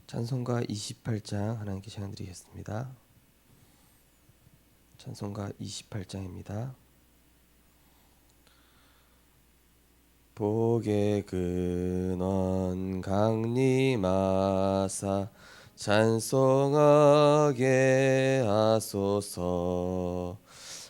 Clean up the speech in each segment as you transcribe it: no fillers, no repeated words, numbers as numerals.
찬송가 28장 하나님께 시간 드리겠습니다. 찬송가 28장입니다. 복의 근원 강림하사 찬송하게 하소서.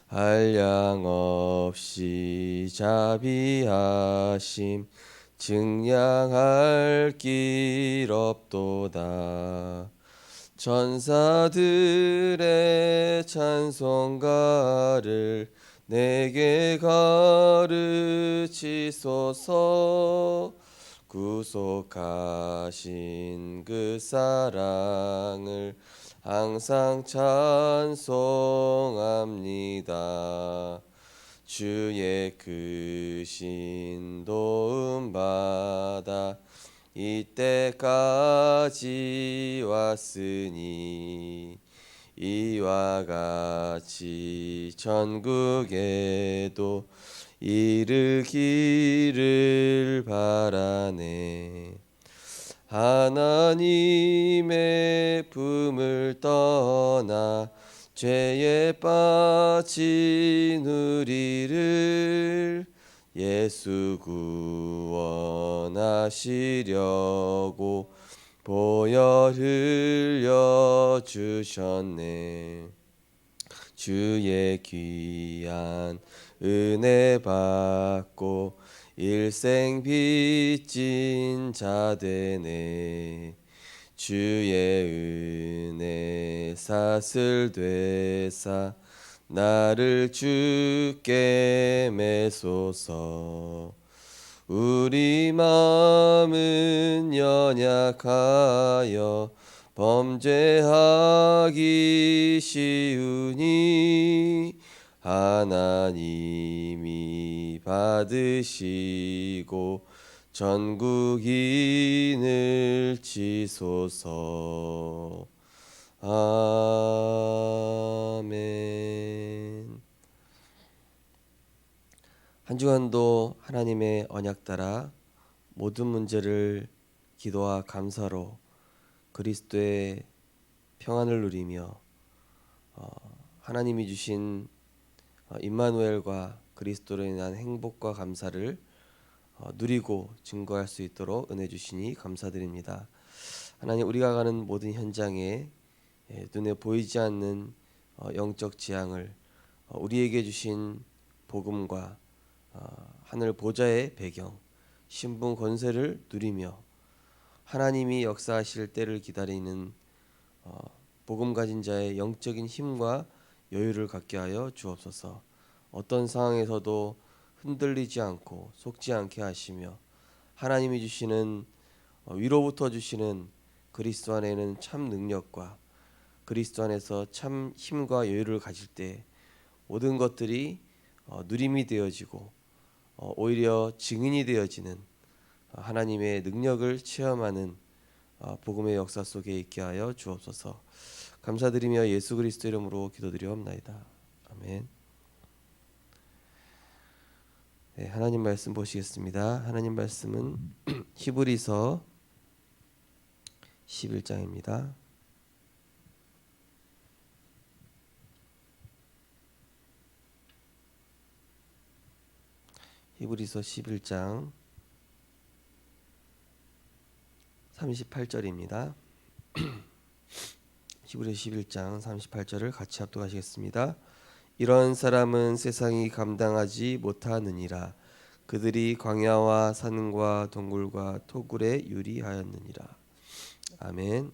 한량 없이 자비하심 증량할 길 없도다. 천사들의 찬송가를 내게 가르치소서. 구속하신 그 사랑을 항상 찬송합니다. 주의 크신 도움 받아 이때까지 왔으니 이와 같이 전국에도 이르기를 바라네. 하나님의 품을 떠나 죄에 빠진 우리를 예수 구원하시려고 보혈 흘려 주셨네. 주의 귀한 은혜 받고 일생 빚진 자 되네. 주의 은혜 사슬 되사 나를 주께 매소서. 우리 마음은 연약하여 범죄하기 쉬우니 하나님이 받으시고 전국인을 치소서. 아멘. 한 주간도 하나님의 언약 따라 모든 문제를 기도와 감사로 그리스도의 평안을 누리며 하나님이 주신 임마누엘과 그리스도로 인한 행복과 감사를 누리고 증거할 수 있도록 은혜 주시니 감사드립니다. 하나님, 우리가 가는 모든 현장에 눈에 보이지 않는 영적 지향을 우리에게 주신 복음과 하늘 보좌의 배경, 신분 권세를 누리며 하나님이 역사하실 때를 기다리는 복음 가진 자의 영적인 힘과 여유를 갖게 하여 주옵소서. 어떤 상황에서도 흔들리지 않고 속지 않게 하시며 하나님이 주시는 위로부터 주시는 그리스도 안에는 참 능력과 그리스도 안에서 참 힘과 여유를 가질 때 모든 것들이 누림이 되어지고 오히려 증인이 되어지는 하나님의 능력을 체험하는 복음의 역사 속에 있게 하여 주옵소서. 감사드리며 예수 그리스도 이름으로 기도드리옵나이다. 아멘. 네, 하나님 말씀 보시겠습니다. 하나님 말씀은 히브리서 11장입니다. 히브리서 11장 38절입니다. 히브리서 11장 38절을 같이 합독하시겠습니다. 이런 사람은 세상이 감당하지 못하느니라. 그들이 광야와 산과 동굴과 토굴에 유리하였느니라. 아멘.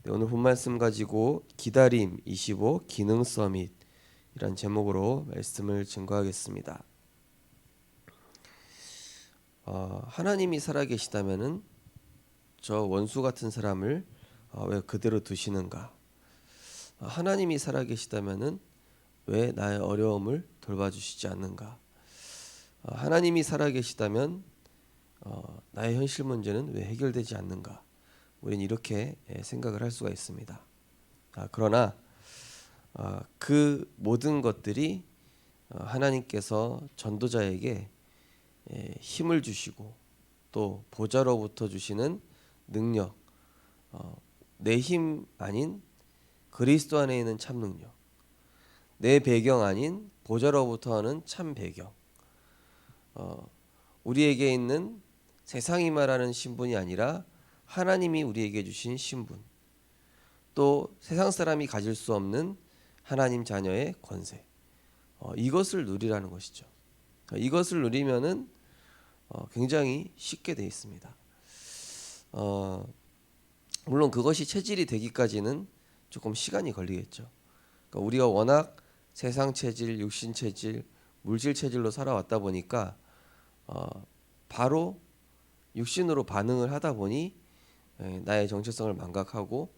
네, 오늘 본 말씀 가지고 기다림 25 기능 서밋 이란 제목으로 말씀을 증거하겠습니다. 하나님이 살아계시다면은 저 원수 같은 사람을 왜 그대로 두시는가? 하나님이 살아계시다면은 왜 나의 어려움을 돌봐주시지 않는가? 하나님이 살아계시다면 나의 현실 문제는 왜 해결되지 않는가? 우리는 이렇게 생각을 할 수가 있습니다. 그러나 그 모든 것들이 하나님께서 전도자에게 힘을 주시고 또 보좌로부터 주시는 능력, 내 힘 아닌 그리스도 안에 있는 참 능력, 내 배경 아닌 보좌로부터 하는 참 배경, 우리에게 있는 세상이 말하는 신분이 아니라 하나님이 우리에게 주신 신분, 또 세상 사람이 가질 수 없는 하나님 자녀의 권세, 이것을 누리라는 것이죠. 이것을 누리면은 굉장히 쉽게 돼 있습니다. 물론 그것이 체질이 되기까지는 조금 시간이 걸리겠죠. 그러니까 우리가 워낙 세상 체질, 육신 체질, 물질 체질로 살아왔다 보니까 바로 육신으로 반응을 하다 보니 나의 정체성을 망각하고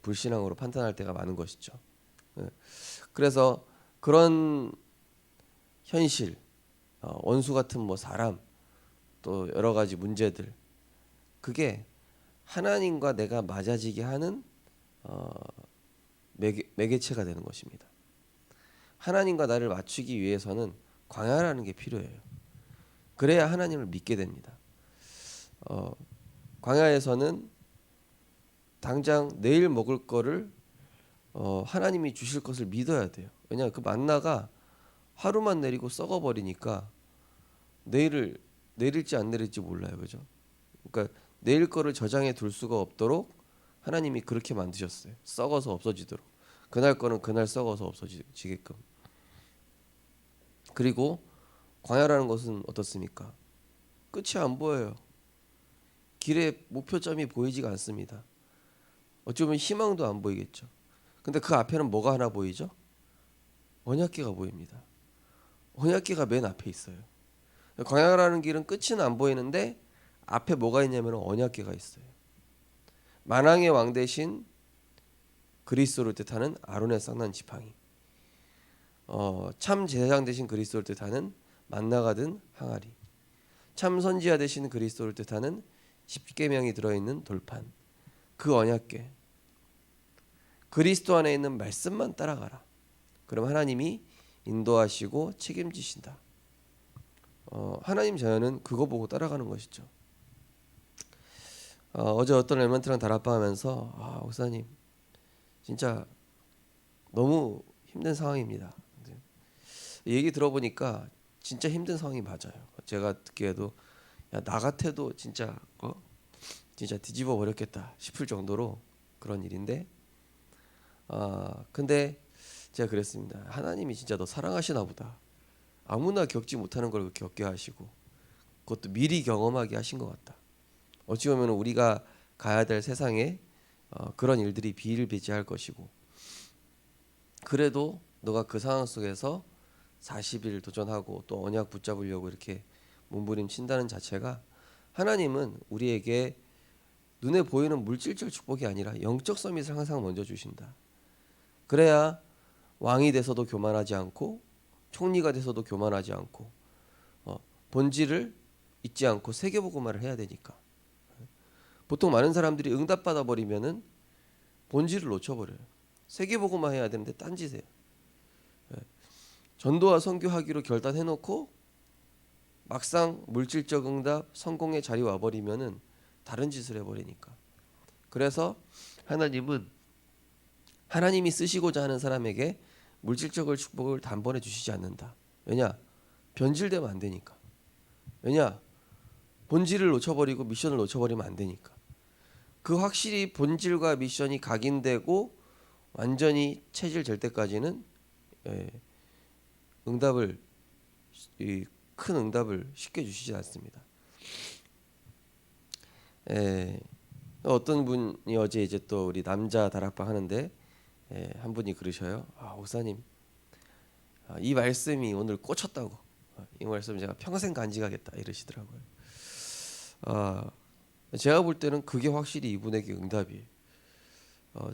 불신앙으로 판단할 때가 많은 것이죠. 그래서 그런 현실, 원수 같은 뭐 사람, 또 여러 가지 문제들, 그게 하나님과 내가 맞아지게 하는 매개체가 되는 것입니다. 하나님과 나를 맞추기 위해서는 광야라는 게 필요해요. 그래야 하나님을 믿게 됩니다. 광야에서는 당장 내일 먹을 거를 하나님이 주실 것을 믿어야 돼요. 왜냐하면 그 만나가 하루만 내리고 썩어버리니까 내릴지 안 내릴지 몰라요. 그죠? 그러니까 내일 거를 저장해 둘 수가 없도록 하나님이 그렇게 만드셨어요. 썩어서 없어지도록. 그날 거는 그날 썩어서 없어지게끔. 그리고 광야라는 것은 어떻습니까? 끝이 안 보여요. 길에 목표점이 보이지가 않습니다. 어찌 보면 희망도 안 보이겠죠. 근데 그 앞에는 뭐가 하나 보이죠? 언약궤가 보입니다. 언약궤가 맨 앞에 있어요. 광야라는 길은 끝은 안 보이는데 앞에 뭐가 있냐면 언약궤가 있어요. 만왕의 왕 대신 그리스도를 뜻하는 아론의 쌍난 지팡이, 참 제사장 대신 그리스도를 뜻하는 만나가 든 항아리, 참 선지자 대신 그리스도를 뜻하는 십계명이 들어있는 돌판, 그 언약궤, 그리스도 안에 있는 말씀만 따라가라. 그럼 하나님이 인도하시고 책임지신다. 하나님 자녀는 그거 보고 따라가는 것이죠. 어제 어떤 랩런트랑 다락방하면서 목사님 진짜 너무 힘든 상황입니다. 얘기 들어보니까 진짜 힘든 상황이 맞아요. 제가 듣기에도 나 같아도 진짜 뒤집어 버렸겠다 싶을 정도로 그런 일인데, 근데 제가 그랬습니다. 하나님이 진짜 너 사랑하시나 보다. 아무나 겪지 못하는 걸 겪게 하시고 그것도 미리 경험하게 하신 것 같다. 어찌 보면 우리가 가야 될 세상에 그런 일들이 비일비재할 것이고, 그래도 너가 그 상황 속에서 40일 도전하고 또 언약 붙잡으려고 이렇게 몸부림친다는 자체가, 하나님은 우리에게 눈에 보이는 물질적 축복이 아니라 영적 서밋을 항상 먼저 주신다. 그래야 왕이 돼서도 교만하지 않고 총리가 돼서도 교만하지 않고 본질을 잊지 않고 세계복음화를 해야 되니까. 보통 많은 사람들이 응답받아 버리면은 본질을 놓쳐버려요. 세계복음화 해야 되는데 딴짓해요. 전도와 선교하기로 결단해놓고 막상 물질적 응답 성공의 자리 와버리면은 다른 짓을 해버리니까. 그래서 하나님은 하나님이 쓰시고자 하는 사람에게 물질적 축복을 단번에 주시지 않는다. 왜냐? 변질되면 안 되니까. 왜냐? 본질을 놓쳐버리고 미션을 놓쳐버리면 안 되니까. 그 확실히 본질과 미션이 각인되고 완전히 체질될 때까지는 응답을, 큰 응답을 쉽게 주시지 않습니다. 어떤 분이 어제 이제 또 우리 남자 다락방 하는데 한 분이 그러셔요. 목사님, 이 말씀이 오늘 꽂혔다고. 이 말씀 제가 평생 간직하겠다 이러시더라고요. 제가 볼 때는 그게 확실히 이분에게 응답이에요.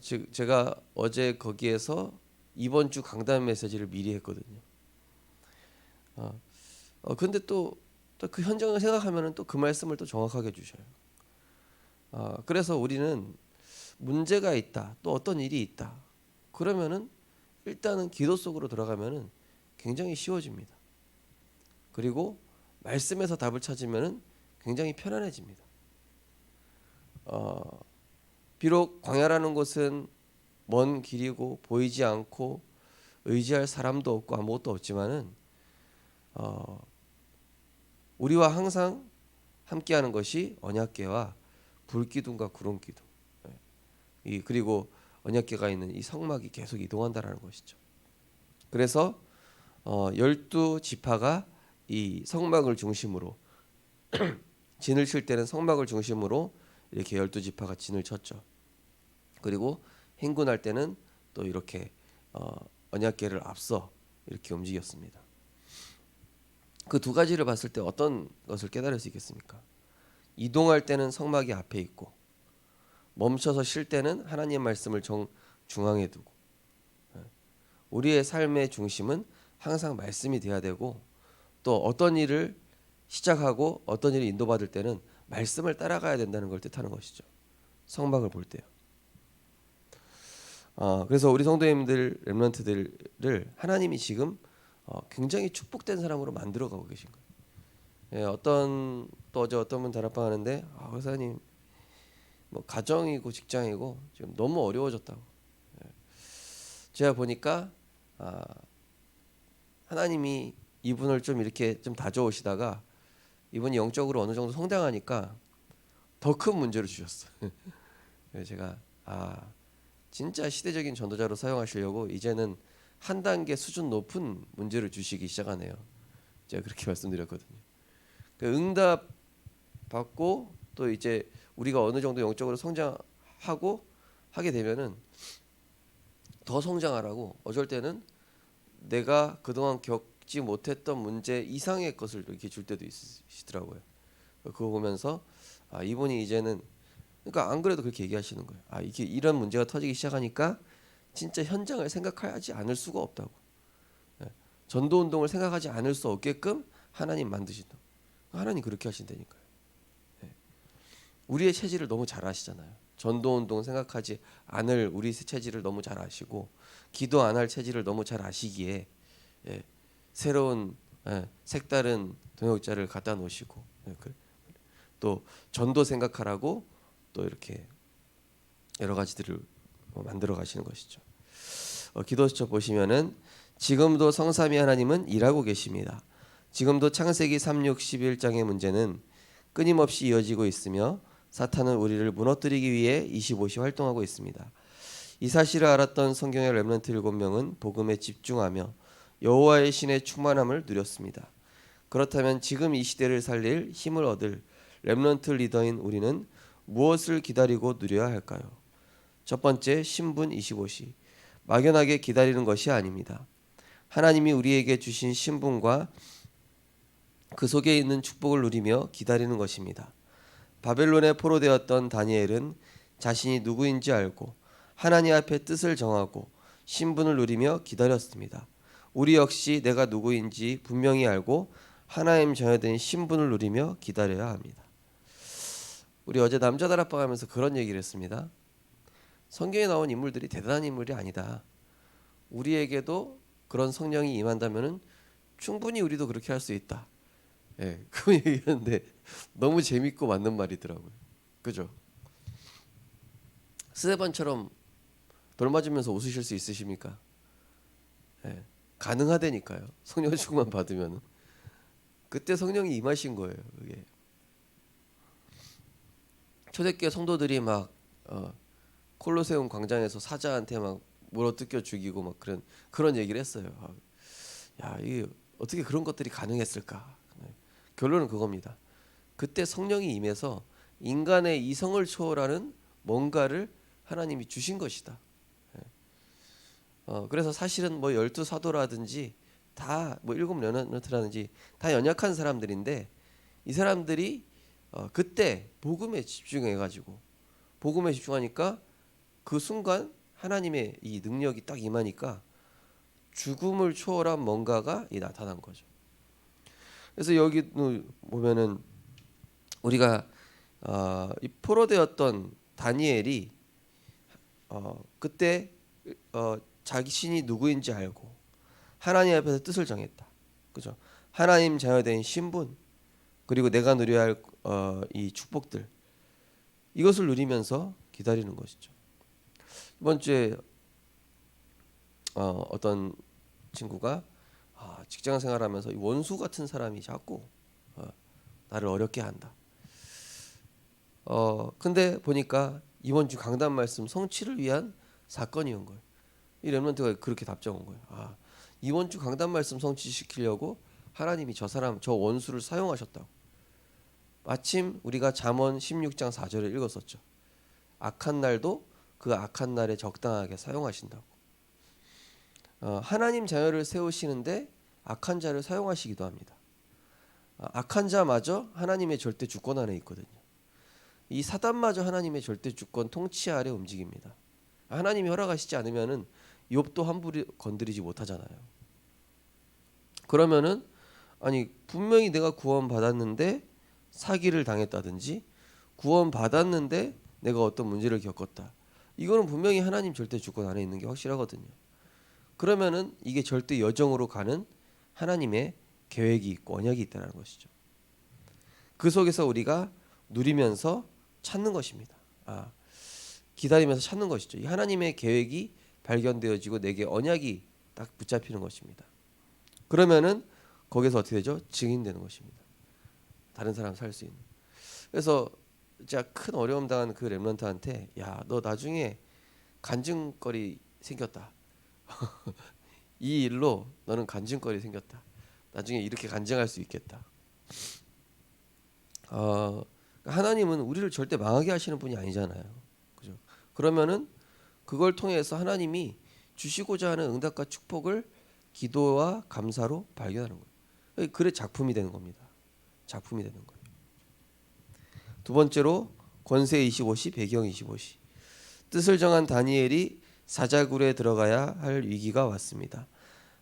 즉 제가 어제 거기에서 이번 주 강단 메시지를 미리 했거든요. 근데 또 그 현장을 생각하면은 또 그 말씀을 또 정확하게 주셔요. 그래서 우리는 문제가 있다, 또 어떤 일이 있다, 그러면은 일단은 기도 속으로 들어가면은 굉장히 쉬워집니다. 그리고 말씀에서 답을 찾으면은 굉장히 편안해집니다. 비록 광야라는 곳은 먼 길이고 보이지 않고 의지할 사람도 없고 아무것도 없지만은 우리와 항상 함께하는 것이 언약궤와 불기둥과 구름기둥. 그리고 언약궤가 있는 이 성막이 계속 이동한다라는 것이죠. 그래서 12지파가 이 성막을 중심으로 진을 칠 때는 성막을 중심으로 이렇게 12지파가 진을 쳤죠. 그리고 행군할 때는 또 이렇게 언약궤를 앞서 이렇게 움직였습니다. 그 두 가지를 봤을 때 어떤 것을 깨달을 수 있겠습니까? 이동할 때는 성막이 앞에 있고 멈춰서 쉴 때는 하나님 말씀을 중앙에 두고 우리의 삶의 중심은 항상 말씀이 돼야 되고 또 어떤 일을 시작하고 어떤 일을 인도받을 때는 말씀을 따라가야 된다는 걸 뜻하는 것이죠. 성막을 볼 때요. 그래서 우리 성도님들 렘넌트들을 하나님이 지금 굉장히 축복된 사람으로 만들어가고 계신 거예요. 또 어제 어떤 분 다락방 하는데 목사님 뭐 가정이고 직장이고 지금 너무 어려워졌다고. 제가 보니까 하나님이 이분을 좀 이렇게 좀 다져오시다가 이분이 영적으로 어느 정도 성장하니까 더 큰 문제를 주셨어요. 그래서 제가 진짜 시대적인 전도자로 사용하시려고 이제는 한 단계 수준 높은 문제를 주시기 시작하네요. 제가 그렇게 말씀드렸거든요. 응답 받고 또 이제 우리가 어느 정도 영적으로 성장하고 하게 되면은 더 성장하라고 어쩔 때는 내가 그동안 겪지 못했던 문제 이상의 것을 이렇게 줄 때도 있으시더라고요. 그거 보면서 이분이 이제는 그러니까 안 그래도 그렇게 얘기하시는 거예요. 이게 이런 문제가 터지기 시작하니까 진짜 현장을 생각하지 않을 수가 없다고. 전도 운동을 생각하지 않을 수 없게끔 하나님 만드신다. 하나님 그렇게 하신다니까요. 우리의 체질을 너무 잘 아시잖아요. 전도 운동 생각하지 않을 우리 체질을 너무 잘 아시고 기도 안 할 체질을 너무 잘 아시기에 새로운 색다른 동역자를 갖다 놓으시고 또 전도 생각하라고 또 이렇게 여러 가지들을 만들어 가시는 것이죠. 기도수첩 보시면은 지금도 성삼위 하나님은 일하고 계십니다. 지금도 창세기 3, 6, 11장의 문제는 끊임없이 이어지고 있으며 사탄은 우리를 무너뜨리기 위해 25시 활동하고 있습니다. 이 사실을 알았던 성경의 렘넌트 7명은 복음에 집중하며 여호와의 신의 충만함을 누렸습니다. 그렇다면 지금 이 시대를 살릴 힘을 얻을 렘넌트 리더인 우리는 무엇을 기다리고 누려야 할까요? 첫 번째, 신분 25시. 막연하게 기다리는 것이 아닙니다. 하나님이 우리에게 주신 신분과 그 속에 있는 축복을 누리며 기다리는 것입니다. 바벨론에 포로되었던 다니엘은 자신이 누구인지 알고 하나님 앞에 뜻을 정하고 신분을 누리며 기다렸습니다. 우리 역시 내가 누구인지 분명히 알고 하나님 정해진 신분을 누리며 기다려야 합니다. 우리 어제 남자 다락방 하면서 그런 얘기를 했습니다. 성경에 나온 인물들이 대단한 인물이 아니다. 우리에게도 그런 성령이 임한다면은 충분히 우리도 그렇게 할 수 있다. 그 얘기했는데 너무 재밌고 맞는 말이더라고요. 그죠? 스데반처럼 돌 맞으면서 웃으실 수 있으십니까? 가능하다니까요. 성령 충만 받으면 그때 성령이 임하신 거예요. 그게 초대교회 성도들이 막 콜로세움 광장에서 사자한테 막 물어뜯겨 죽이고 막 그런 얘기를 했어요. 이게 어떻게 그런 것들이 가능했을까? 결론은 그겁니다. 그때 성령이 임해서 인간의 이성을 초월하는 뭔가를 하나님이 주신 것이다. 그래서 사실은 뭐 12사도라든지 다 뭐 7렘넌트라든지 다 연약한 사람들인데 이 사람들이 그때 복음에 집중해가지고 복음에 집중하니까 그 순간 하나님의 이 능력이 딱 임하니까 죽음을 초월한 뭔가가 나타난 거죠. 그래서 여기 보면은 우리가 이 포로되었던 다니엘이 그때 자신이 누구인지 알고 하나님 앞에서 뜻을 정했다. 그죠? 하나님 자녀된 신분 그리고 내가 누려야 할 이 축복들 이것을 누리면서 기다리는 것이죠. 이번 주에 어떤 친구가 직장 생활하면서 이 원수 같은 사람이 자꾸 나를 어렵게 한다. 근데 보니까 이번 주 강단 말씀 성취를 위한 사건이온 거예요. 이 렘넌트가 그렇게 답장 온 거예요. 이번 주 강단 말씀 성취시키려고 하나님이 저 사람, 저 원수를 사용하셨다고. 마침 우리가 잠언 16장 4절을 읽었었죠. 악한 날도 그 악한 날에 적당하게 사용하신다고. 하나님 자녀를 세우시는데 악한 자를 사용하시기도 합니다. 악한 자마저 하나님의 절대 주권 안에 있거든요. 이 사단마저 하나님의 절대 주권 통치 아래 움직입니다. 하나님이 허락하시지 않으면은 욥도 함부로 건드리지 못하잖아요. 그러면은 아니 분명히 내가 구원받았는데 사기를 당했다든지 구원받았는데 내가 어떤 문제를 겪었다. 이거는 분명히 하나님 절대 주권 안에 있는 게 확실하거든요. 그러면은 이게 절대 여정으로 가는 하나님의 계획이 있고 언약이 있다는 것이죠. 그 속에서 우리가 누리면서 찾는 것입니다. 기다리면서 찾는 것이죠. 이 하나님의 계획이 발견되어지고 내게 언약이 딱 붙잡히는 것입니다. 그러면은 거기서 어떻게 되죠? 증인되는 것입니다. 다른 사람 살 수 있는. 그래서 진짜 큰 어려움 당한 그 렘넌트한테 야, 너 나중에 간증거리 생겼다. 이 일로 너는 간증거리 생겼다. 나중에 이렇게 간증할 수 있겠다. 하나님은 우리를 절대 망하게 하시는 분이 아니잖아요. 그죠? 그러면은 그걸 통해서 하나님이 주시고자 하는 응답과 축복을 기도와 감사로 발견하는 거예요. 그래 작품이 되는 겁니다. 작품이 되는 거예요. 두 번째로 권세 25시, 배경 25시. 뜻을 정한 다니엘이 사자굴에 들어가야 할 위기가 왔습니다.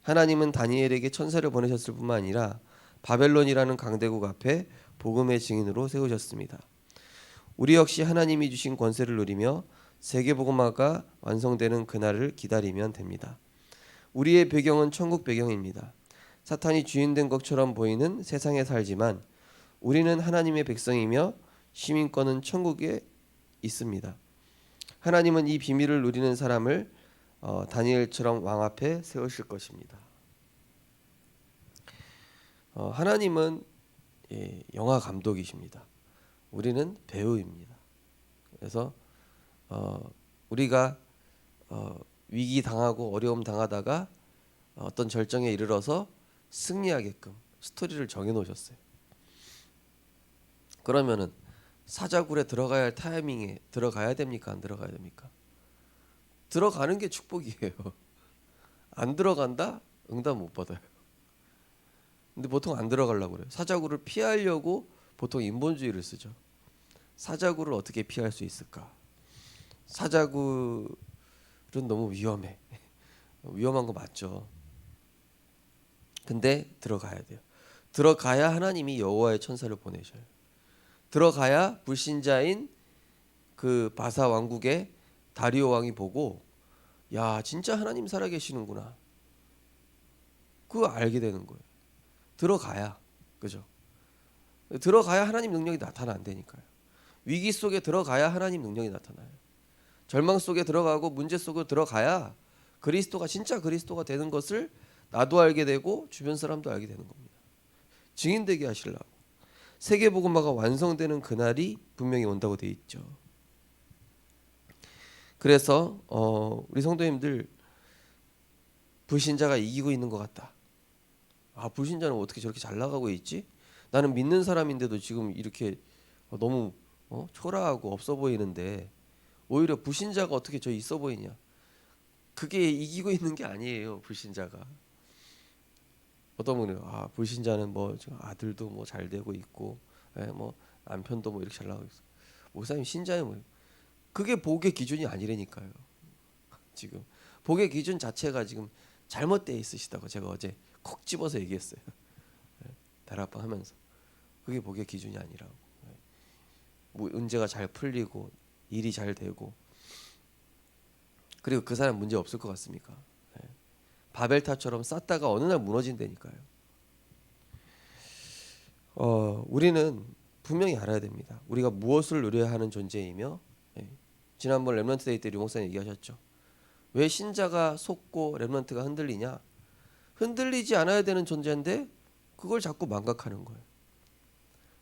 하나님은 다니엘에게 천사를 보내셨을 뿐만 아니라 바벨론이라는 강대국 앞에 복음의 증인으로 세우셨습니다. 우리 역시 하나님이 주신 권세를 누리며 세계복음화가 완성되는 그날을 기다리면 됩니다. 우리의 배경은 천국 배경입니다. 사탄이 주인된 것처럼 보이는 세상에 살지만 우리는 하나님의 백성이며 시민권은 천국에 있습니다. 하나님은 이 비밀을 누리는 사람을 다니엘처럼 왕 앞에 세우실 것입니다. 하나님은 영화 감독이십니다. 우리는 배우입니다. 그래서 우리가 위기 당하고 어려움 당하다가 어떤 절정에 이르러서 승리하게끔 스토리를 정해 놓으셨어요. 그러면은 사자굴에 들어가야 할 타이밍에 들어가야 됩니까? 안 들어가야 됩니까? 들어가는 게 축복이에요. 안 들어간다? 응답 못 받아요. 근데 보통 안 들어가려고 그래요. 사자굴을 피하려고 보통 인본주의를 쓰죠. 사자굴을 어떻게 피할 수 있을까? 사자굴은 너무 위험해. 위험한 거 맞죠. 근데 들어가야 돼요. 들어가야 하나님이 여호와의 천사를 보내셔요. 들어가야 불신자인 그 바사 왕국의 다리오 왕이 보고 야 진짜 하나님 살아계시는구나. 그거 알게 되는 거예요. 들어가야 그죠? 들어가야 하나님 능력이 나타난다니까요. 위기 속에 들어가야 하나님 능력이 나타나요. 절망 속에 들어가고 문제 속으로 들어가야 그리스도가 진짜 그리스도가 되는 것을 나도 알게 되고 주변 사람도 알게 되는 겁니다. 증인되게 하시려고. 세계복음화가 완성되는 그날이 분명히 온다고 돼 있죠. 그래서 우리 성도님들 불신자가 이기고 있는 것 같다. 불신자는 어떻게 저렇게 잘 나가고 있지? 나는 믿는 사람인데도 지금 이렇게 너무 초라하고 없어 보이는데 오히려 불신자가 어떻게 저 있어 보이냐? 그게 이기고 있는 게 아니에요. 불신자가. 어떤 분은 불신자는 뭐 아들도 뭐 잘 되고 있고, 뭐 남편도 뭐 이렇게 잘 나가고 있어. 목사님 신자는 뭐 그게 복의 기준이 아니라니까요. 지금 복의 기준 자체가 지금 잘못되어 있으시다고 제가 어제 콕 집어서 얘기했어요. 다락방 하면서 그게 복의 기준이 아니라고. 뭐 문제가 잘 풀리고 일이 잘 되고 그리고 그 사람 문제 없을 것 같습니까? 바벨탑처럼 쌓다가 어느 날 무너진다니까요. 우리는 분명히 알아야 됩니다. 우리가 무엇을 누려야 하는 존재이며 지난번 렘넌트 데이 때 류목사님 얘기하셨죠. 왜 신자가 속고 렘넌트가 흔들리냐? 흔들리지 않아야 되는 존재인데 그걸 자꾸 망각하는 거예요.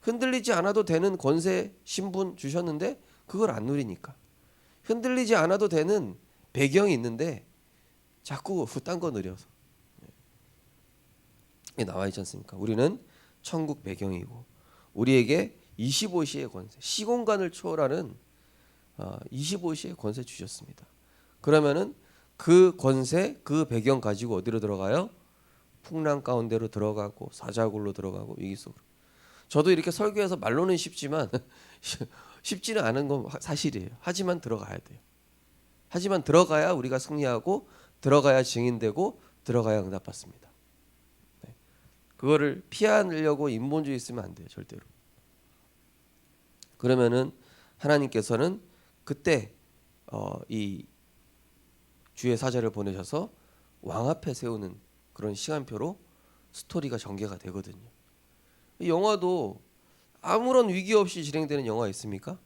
흔들리지 않아도 되는 권세, 신분 주셨는데 그걸 안 누리니까. 흔들리지 않아도 되는 배경이 있는데 자꾸 딴 거 누려서. 이게 나와 있지 않습니까? 우리는 천국 배경이고 우리에게 25시의 권세, 시공간을 초월하는 25시의 권세 주셨습니다. 그러면은 그 권세, 그 배경 가지고 어디로 들어가요? 풍랑 가운데로 들어가고 사자굴로 들어가고 위기 속으로. 저도 이렇게 설교해서 말로는 쉽지만 쉽지는 않은 건 사실이에요. 하지만 들어가야 돼요. 하지만 들어가야 우리가 승리하고 들어가야 증인되고 들어가야 응답받습니다. 네. 그거를 피하려고 인본주의 쓰면 안 돼요. 절대로. 그러면은 하나님께서는 그때 이 주의 사자를 보내셔서 왕 앞에 세우는 그런 시간표로 스토리가 전개가 되거든요. 이 영화도 아무런 위기 없이 진행되는 영화 있습니까?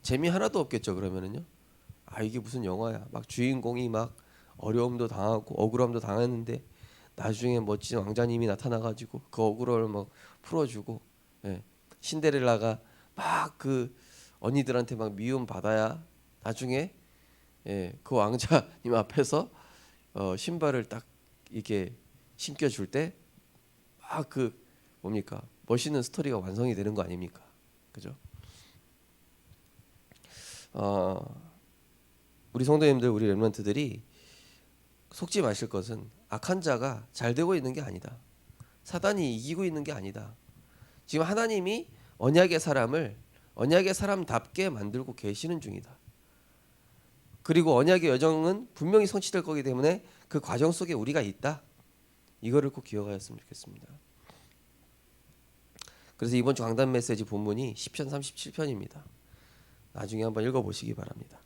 재미 하나도 없겠죠. 그러면은요. 이게 무슨 영화야? 막 주인공이 막 어려움도 당하고 억울함도 당했는데 나중에 멋진 왕자님이 나타나가지고 그 억울함을 막 풀어주고, 예. 신데렐라가 막 그 언니들한테 막 미움 받아야 나중에, 예, 그 왕자님 앞에서 신발을 딱 이렇게 신겨줄 때 막 그 뭡니까? 멋있는 스토리가 완성이 되는 거 아닙니까? 그죠? 우리 성도님들, 우리 렘넌트들이 속지 마실 것은 악한 자가 잘 되고 있는 게 아니다. 사단이 이기고 있는 게 아니다. 지금 하나님이 언약의 사람을 언약의 사람답게 만들고 계시는 중이다. 그리고 언약의 여정은 분명히 성취될 거기 때문에 그 과정 속에 우리가 있다. 이거를 꼭 기억하였으면 좋겠습니다. 그래서 이번 주 강단 메시지 본문이 시편 37편입니다. 나중에 한번 읽어보시기 바랍니다.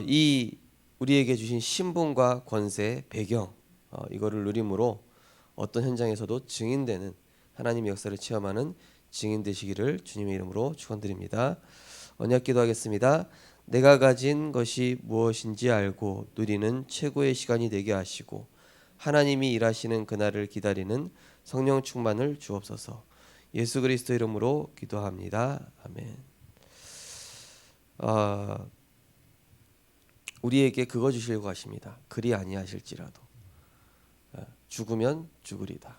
이 우리에게 주신 신분과 권세, 배경, 이거를 누림으로 어떤 현장에서도 증인되는 하나님의 역사를 체험하는 증인 되시기를 주님의 이름으로 축원드립니다. 언약 기도하겠습니다. 내가 가진 것이 무엇인지 알고 누리는 최고의 시간이 되게 하시고 하나님이 일하시는 그날을 기다리는 성령 충만을 주옵소서. 예수 그리스도 이름으로 기도합니다. 아멘. 우리에게 그거 주시려고 하십니다. 그리 아니하실지라도 죽으면 죽으리다.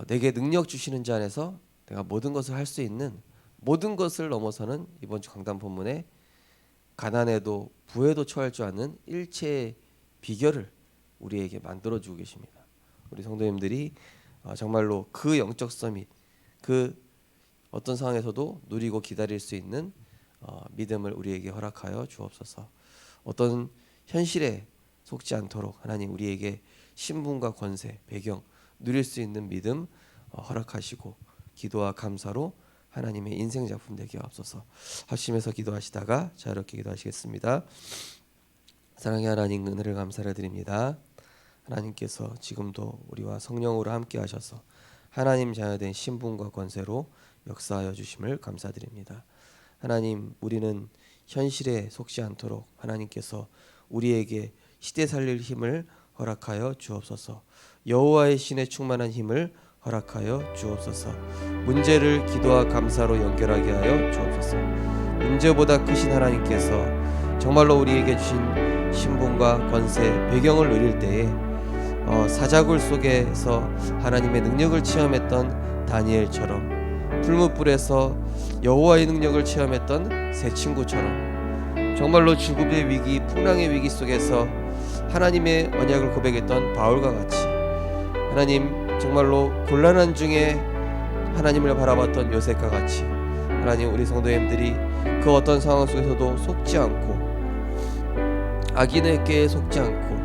내게 능력 주시는 자 안에서 내가 모든 것을 할 수 있는, 모든 것을 넘어서는 이번 주 강단 본문에 가난에도 부에도 처할 줄 아는 일체의 비결을 우리에게 만들어주고 계십니다. 우리 성도님들이 정말로 그 영적 서밋, 그 어떤 상황에서도 누리고 기다릴 수 있는 믿음을 우리에게 허락하여 주옵소서. 어떤 현실에 속지 않도록 하나님 우리에게 신분과 권세, 배경 누릴 수 있는 믿음 허락하시고 기도와 감사로 하나님의 인생 작품 되게 하옵소서. 합심해서 기도하시다가 자유롭게 기도하시겠습니다. 사랑의 하나님, 은혜를 감사를 드립니다. 하나님께서 지금도 우리와 성령으로 함께 하셔서 하나님 자녀된 신분과 권세로 역사하여 주심을 감사드립니다. 하나님, 우리는 현실에 속지 않도록 하나님께서 우리에게 시대 살릴 힘을 허락하여 주옵소서. 여호와의 신에 충만한 힘을 허락하여 주옵소서. 문제를 기도와 감사로 연결하게 하여 주옵소서. 문제보다 크신 하나님께서 정말로 우리에게 주신 신분과 권세, 배경을 누릴 때에 사자굴 속에서 하나님의 능력을 체험했던 다니엘처럼, 풀무불에서 여호와의 능력을 체험했던 세 친구처럼, 정말로 죽음의 위기, 풍랑의 위기 속에서 하나님의 언약을 고백했던 바울과 같이, 하나님 정말로 곤란한 중에 하나님을 바라봤던 요셉과 같이, 하나님 우리 성도님들이 그 어떤 상황 속에서도 속지 않고, 악인에게 속지 않고,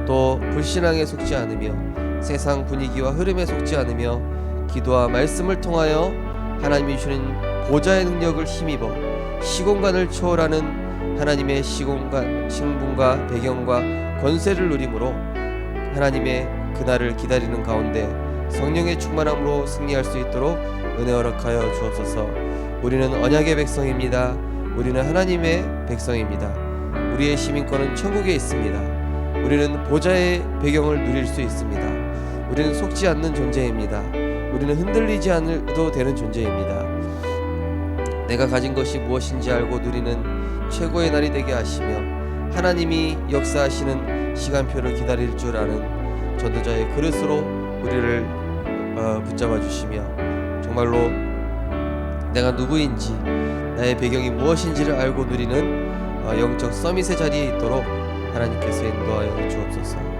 또 불신앙에 속지 않으며, 세상 분위기와 흐름에 속지 않으며, 기도와 말씀을 통하여 하나님이 주는 보좌의 능력을 힘입어 시공간을 초월하는 하나님의 시공간, 신분과 배경과 권세를 누림으로 하나님의 그날을 기다리는 가운데 성령의 충만함으로 승리할 수 있도록 은혜 허락하여 주옵소서. 우리는 언약의 백성입니다. 우리는 하나님의 백성입니다. 우리의 시민권은 천국에 있습니다. 우리는 보좌의 배경을 누릴 수 있습니다. 우리는 속지 않는 존재입니다. 우리는 흔들리지 않아도 되는 존재입니다. 내가 가진 것이 무엇인지 알고 누리는 최고의 날이 되게 하시며 하나님이 역사하시는 시간표를 기다릴 줄 아는 전도자의 그릇으로 우리를 붙잡아 주시며 정말로 내가 누구인지 나의 배경이 무엇인지를 알고 누리는 영적 서밋의 자리에 있도록 하나님께서 인도하여 주옵소서.